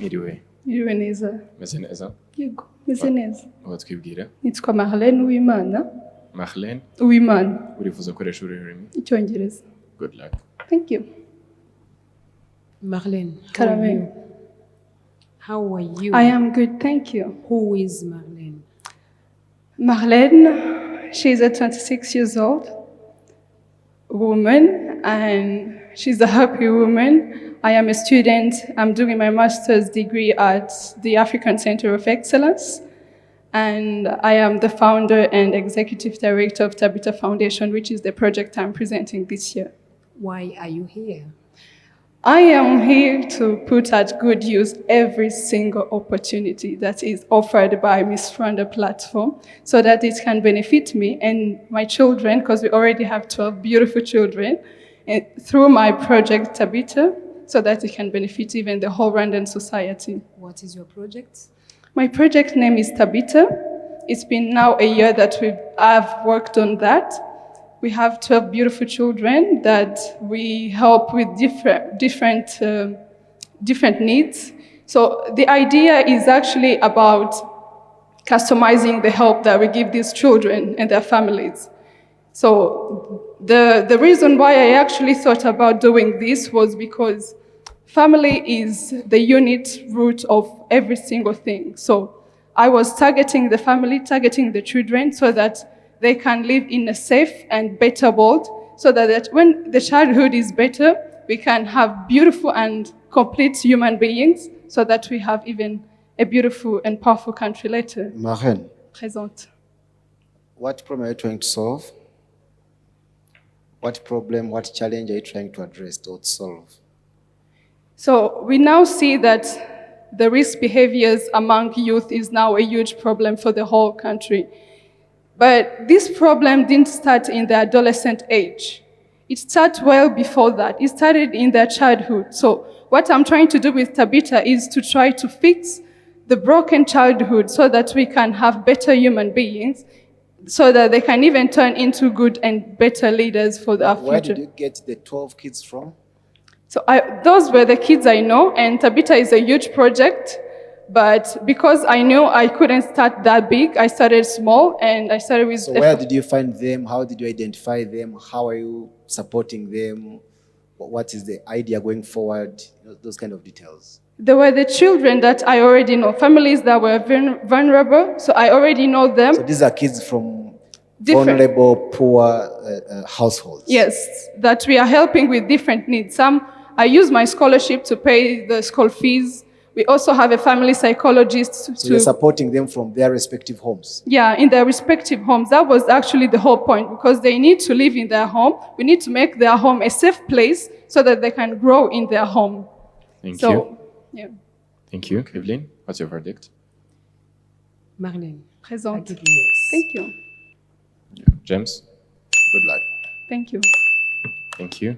Mwiriwe. Mwiriwe neza. Meze neza? Yego, meze neza. Watwibwira? Nitwa Marlène Uwimana. Marlène? Uwimana. Urifuza gukoresha ururimi? Icyongereza. Good luck. Thank you. Marlène, Caramel. How are you? I am good, thank you. Who is Marlène? Marlène, she's a 26 years old woman and she's a happy woman. I am a student. I'm doing my master's degree at the African Center of Excellence. And I am the founder and executive director of Tabita Foundation, which is the project I'm presenting this year. Why are you here? I am here to put at good use every single opportunity that is offered by Miss Rwanda platform so that it can benefit me and my children, because we already have 12 beautiful children, and through my project Tabita, so that it can benefit even the whole Rwandan society. What is your project? My project name is Tabita. It's been now a year that I've worked on that. We have 12 beautiful children that we help with different needs. So the idea is actually about customizing the help that we give these children and their families. So the reason why I actually thought about doing this was because family is the unit root of every single thing. So I was targeting the family, targeting the children so that they can live in a safe and better world, so that when the childhood is better, we can have beautiful and complete human beings, so that we have even a beautiful and powerful country later. Marlène, Présente. what problem are you trying to solve? What problem, what challenge are you trying to address or to solve? So we now see that the risk behaviors among youth is now a huge problem for the whole country. But this problem didn't start in the adolescent age. It started well before that. It started in their childhood. So what I'm trying to do with Tabita is to try to fix the broken childhood so that we can have better human beings, so that they can even turn into good and better leaders for our future. Where did you get the 12 kids from? So those were the kids I know, and Tabita is a huge project. But because I knew I couldn't start that big, I started small and I started with... So where did you find them? How did you identify them? How are you supporting them? What is the idea going forward? Those kind of details. There were the children that I already know, families that were vulnerable, so I already know them. So these are kids from vulnerable, poor households. Yes, that we are helping with different needs. Some, I use my scholarship to pay the school fees. We also have a family psychologist. So you're supporting them from their respective homes? Yeah, in their respective homes. That was actually the whole point, because they need to live in their home. We need to make their home a safe place so that they can grow in their home. Thank you. Yeah. Thank you. Evelyn, what's your verdict? Marlène. Présente. I give you yes. Thank you. James? Good luck. Thank you. Thank you.